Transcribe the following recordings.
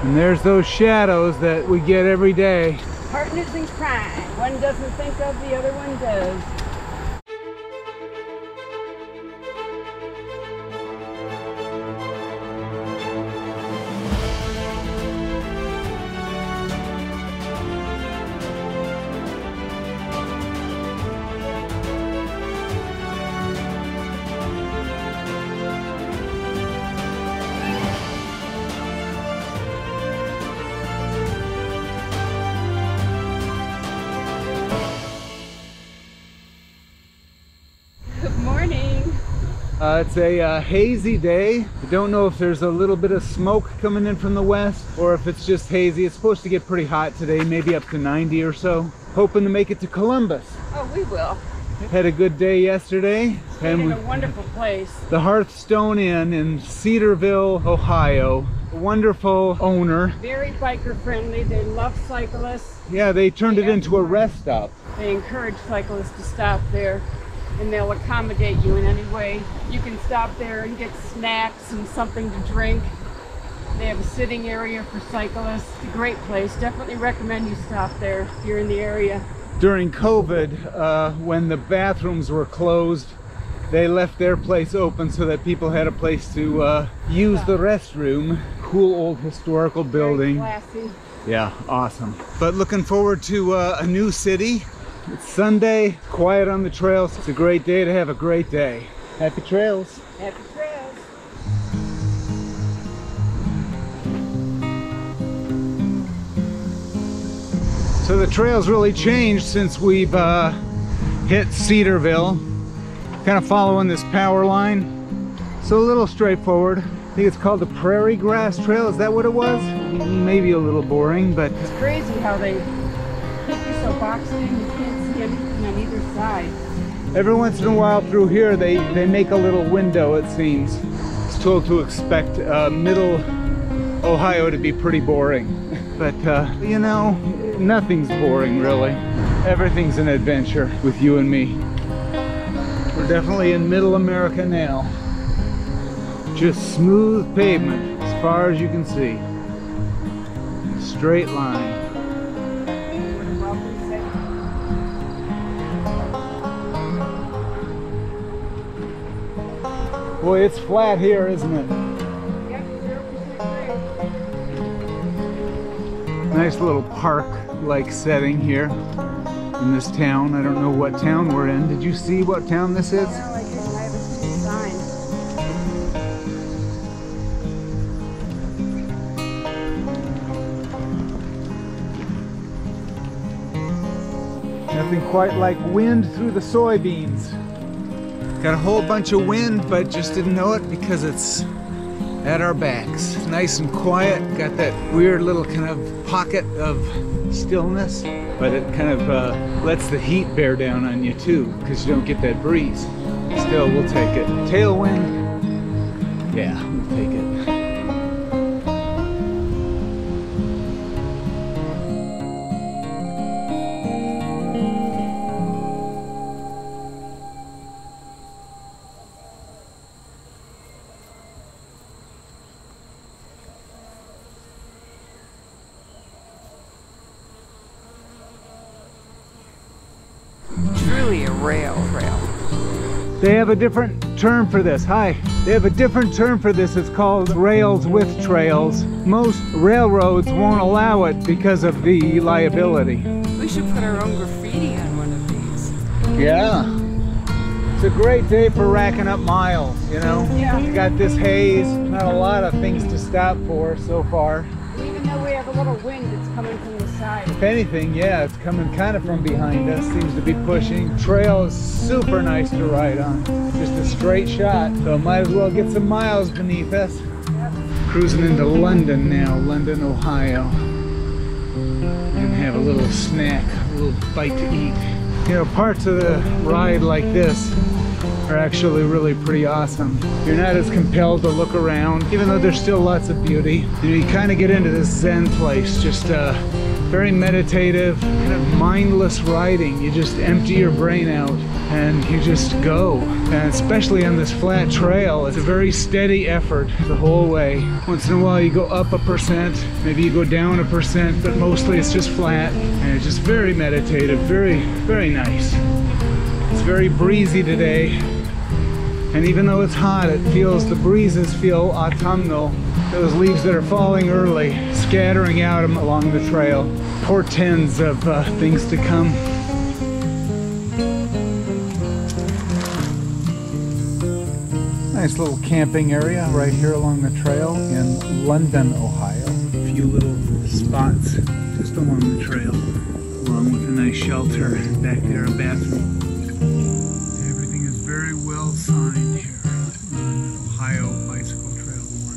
And there's those shadows that we get every day. Partners in crime. One doesn't think of, the other one does. It's a hazy day. I don't know if there's a little bit of smoke coming in from the west or if it's just hazy. It's supposed to get pretty hot today, maybe up to 90 or so. Hoping to make it to Columbus. Oh, we will. Had a good day yesterday. Stayed in a wonderful place. The Hearthstone Inn in Cedarville, Ohio. A wonderful owner. Very biker friendly. They love cyclists. Yeah, they turned it into a rest stop. They encourage cyclists to stop there, and they'll accommodate you in any way. You can stop there and get snacks and something to drink. They have a sitting area for cyclists. It's a great place. Definitely recommend you stop there if you're in the area. During COVID, when the bathrooms were closed, they left their place open so that people had a place to use the restroom. Cool old historical building. Very classy. Yeah, awesome. But looking forward to a new city. It's Sunday, quiet on the trails. It's a great day to have a great day. Happy trails. Happy trails. So the trail's really changed since we've hit Cedarville. Kind of following this power line. So a little straightforward. I think it's called the Prairie Grass Trail. Is that what it was? Maybe a little boring, but... It's crazy how they keep you so boxed in. You can't see anything on either side. Every once in a while through here, they make a little window, it seems. It's told to expect middle Ohio to be pretty boring. But, you know, nothing's boring, really. Everything's an adventure with you and me. We're definitely in middle America now. Just smooth pavement as far as you can see. Straight line. Boy, it's flat here, isn't it? Nice little park-like setting here in this town. I don't know what town we're in. Did you see what town this is? No, I didn't. I haven't seen a sign. Nothing quite like wind through the soybeans. Got a whole bunch of wind, but just didn't know it because it's at our backs. It's nice and quiet. Got that weird little kind of pocket of stillness, but it kind of lets the heat bear down on you too, because you don't get that breeze. Still, we'll take it. Tailwind, yeah, we'll take it. Truly a rail trail. They have a different term for this. Hi. They have a different term for this. It's called rails with trails. Most railroads won't allow it because of the liability. We should put our own graffiti on one of these. Yeah. It's a great day for racking up miles, you know? Yeah. You got this haze, not a lot of things to stop for so far. Even though we have a little wind, it's coming from the side. If anything, yeah, it's coming kind of from behind us. Seems to be pushing. Trail is super nice to ride on. Just a straight shot. So might as well get some miles beneath us. Yep. Cruising into London now, London, Ohio. And have a little snack, a little bite to eat. You know, parts of the ride like this are actually really pretty awesome. You're not as compelled to look around, even though there's still lots of beauty. You kind of get into this zen place, just very meditative, kind of mindless riding. You just empty your brain out and you just go. And especially on this flat trail, it's a very steady effort the whole way. Once in a while you go up 1%, maybe you go down 1%, but mostly it's just flat. And it's just very meditative, very, very nice. It's very breezy today. And even though it's hot, the breezes feel autumnal. Those leaves that are falling early, scattering out along the trail, portends of things to come. Nice little camping area right here along the trail in London, Ohio. A few little spots just along the trail, along with a nice shelter back there, a bathroom. Everything is very well signed here on Ohio Bicycle Trail 1.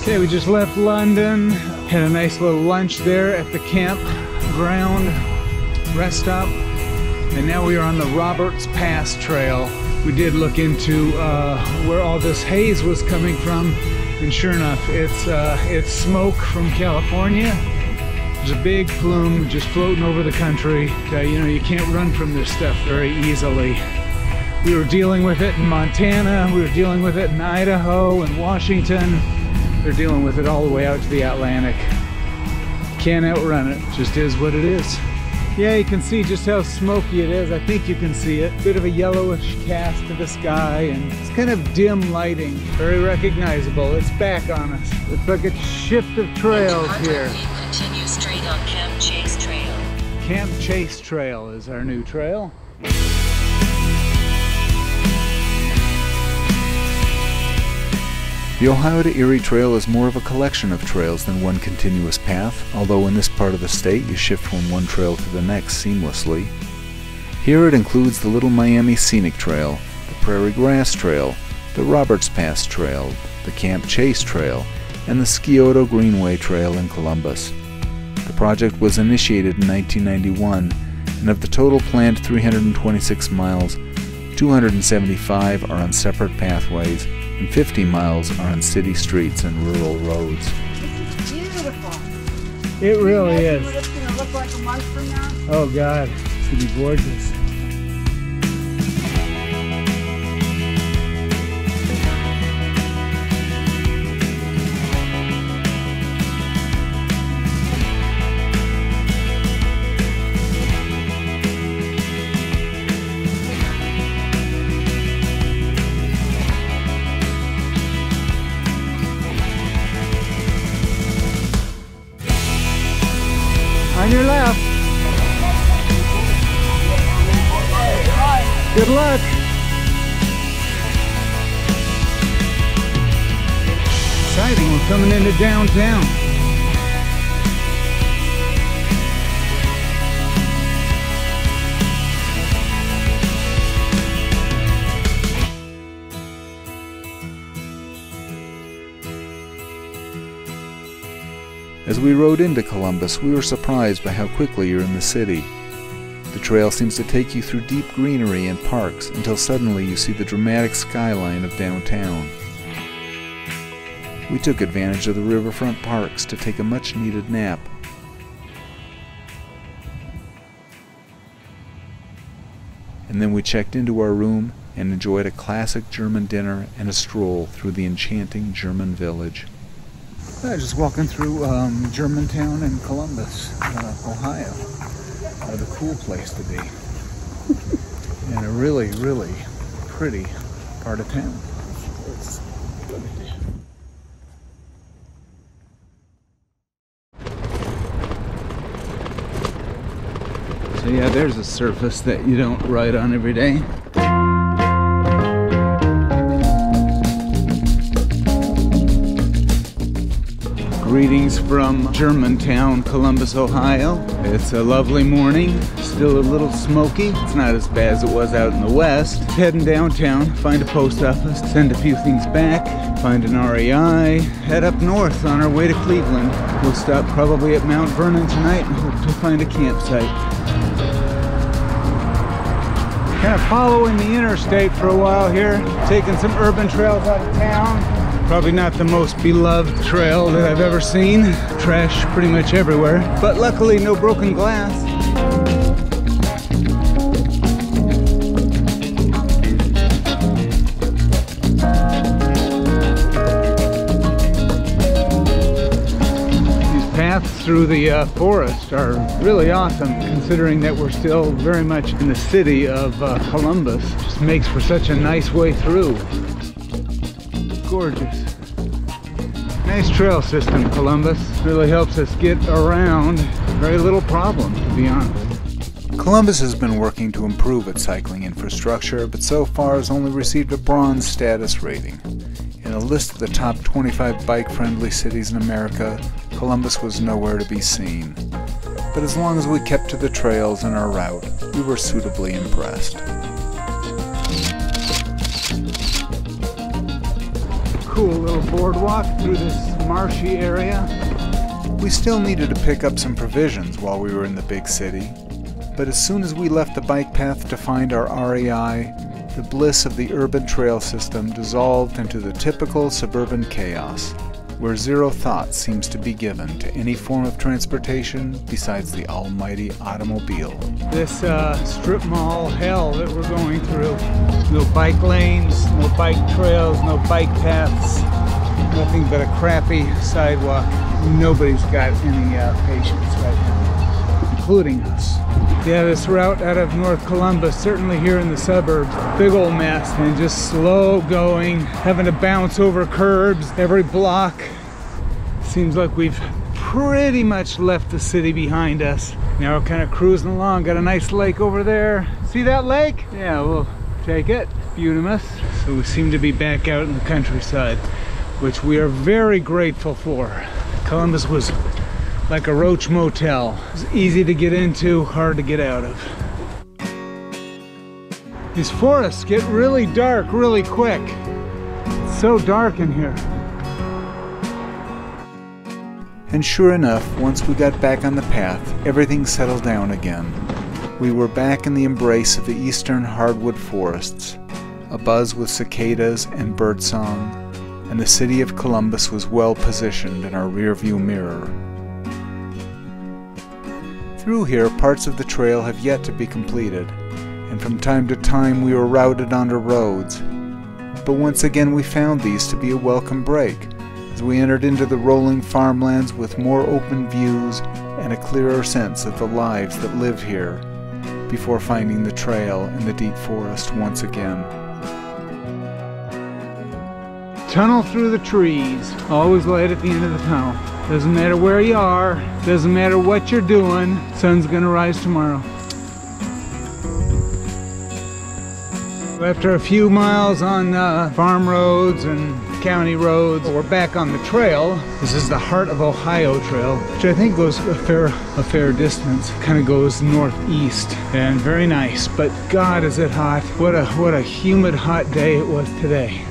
Okay, we just left London, had a nice little lunch there at the campground rest stop, and now we are on the Roberts Pass Trail. We did look into where all this haze was coming from, and sure enough, it's smoke from California. There's a big plume just floating over the country. You know, you can't run from this stuff very easily. We were dealing with it in Montana, we were dealing with it in Idaho and Washington. They're dealing with it all the way out to the Atlantic. Can't outrun it, just is what it is. Yeah, you can see just how smoky it is. I think you can see it. Bit of a yellowish cast to the sky, and it's kind of dim lighting. Very recognizable. It's back on us. Looks like a shift of trails here. Continue straight on Camp Chase Trail. Camp Chase Trail is our new trail. The Ohio to Erie Trail is more of a collection of trails than one continuous path, although in this part of the state you shift from one trail to the next seamlessly. Here it includes the Little Miami Scenic Trail, the Prairie Grass Trail, the Roberts Pass Trail, the Camp Chase Trail, and the Scioto Greenway Trail in Columbus. The project was initiated in 1991, and of the total planned 326 miles, 275 are on separate pathways, and 50 miles are on city streets and rural roads. This is beautiful. It really is. What it's going to look like a month from now? Oh God, it's going to be gorgeous. On your left. Good luck. Exciting, we're coming into downtown. As we rode into Columbus, we were surprised by how quickly you're in the city. The trail seems to take you through deep greenery and parks until suddenly you see the dramatic skyline of downtown. We took advantage of the riverfront parks to take a much-needed nap. And then we checked into our room and enjoyed a classic German dinner and a stroll through the enchanting German village. Just walking through Germantown and Columbus, Ohio. The cool place to be. And a really, really pretty part of town. It's good. So yeah, there's a surface that you don't ride on every day. Greetings from Germantown, Columbus, Ohio. It's a lovely morning, still a little smoky. It's not as bad as it was out in the west. Heading downtown, find a post office, send a few things back, find an REI, head up north on our way to Cleveland. We'll stop probably at Mount Vernon tonight and hope to find a campsite. Kind of following the interstate for a while here, taking some urban trails out of town. Probably not the most beloved trail that I've ever seen. Trash pretty much everywhere, but luckily no broken glass. These paths through the forest are really awesome, considering that we're still very much in the city of Columbus. Just makes for such a nice way through. Gorgeous. Nice trail system, Columbus. Really helps us get around. Very little problem, to be honest. Columbus has been working to improve its cycling infrastructure, but so far has only received a bronze status rating. In a list of the top 25 bike-friendly cities in America, Columbus was nowhere to be seen. But as long as we kept to the trails and our route, we were suitably impressed. Cool little boardwalk through this marshy area. We still needed to pick up some provisions while we were in the big city, but as soon as we left the bike path to find our REI, the bliss of the urban trail system dissolved into the typical suburban chaos, where zero thought seems to be given to any form of transportation besides the almighty automobile. This strip mall hell that we're going through. No bike lanes, no bike trails, no bike paths, nothing but a crappy sidewalk. Nobody's got any patience right now, including us. Yeah, this route out of North Columbus, certainly here in the suburbs, big old mess, and just slow going, having to bounce over curbs every block. Seems like we've pretty much left the city behind us. Now we're kind of cruising along, got a nice lake over there. See that lake? Yeah, we'll take it. Beautimous. So we seem to be back out in the countryside, which we are very grateful for. Columbus was like a roach motel. It was easy to get into, hard to get out of. These forests get really dark really quick. It's so dark in here. And sure enough, once we got back on the path, everything settled down again. We were back in the embrace of the eastern hardwood forests, abuzz with cicadas and birdsong, and the city of Columbus was well positioned in our rearview mirror. Through here, parts of the trail have yet to be completed, and from time to time we were routed onto roads. But once again we found these to be a welcome break, as we entered into the rolling farmlands with more open views and a clearer sense of the lives that live here, before finding the trail in the deep forest once again. Tunnel through the trees, always light at the end of the tunnel. Doesn't matter where you are, doesn't matter what you're doing, sun's gonna rise tomorrow. After a few miles on farm roads and county roads, we're back on the trail. This is the Heart of Ohio Trail, which I think goes a fair distance. Kind of goes northeast, and very nice. But God, is it hot! What a humid, hot day it was today.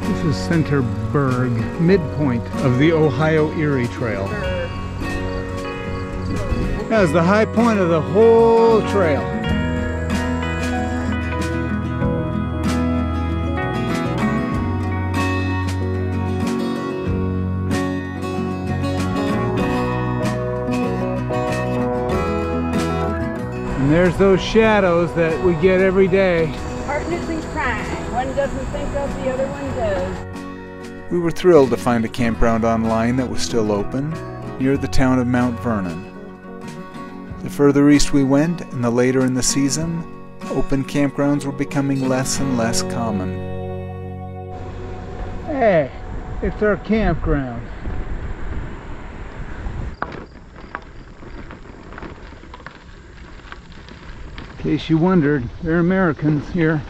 This is Centerburg, midpoint of the Ohio Erie Trail. That is the high point of the whole trail. And there's those shadows that we get every day. Partners in crime. One doesn't think of, the other one does. We were thrilled to find a campground online that was still open, near the town of Mount Vernon. The further east we went, and the later in the season, open campgrounds were becoming less and less common. Hey, it's our campground. In case you wondered, they're Americans here.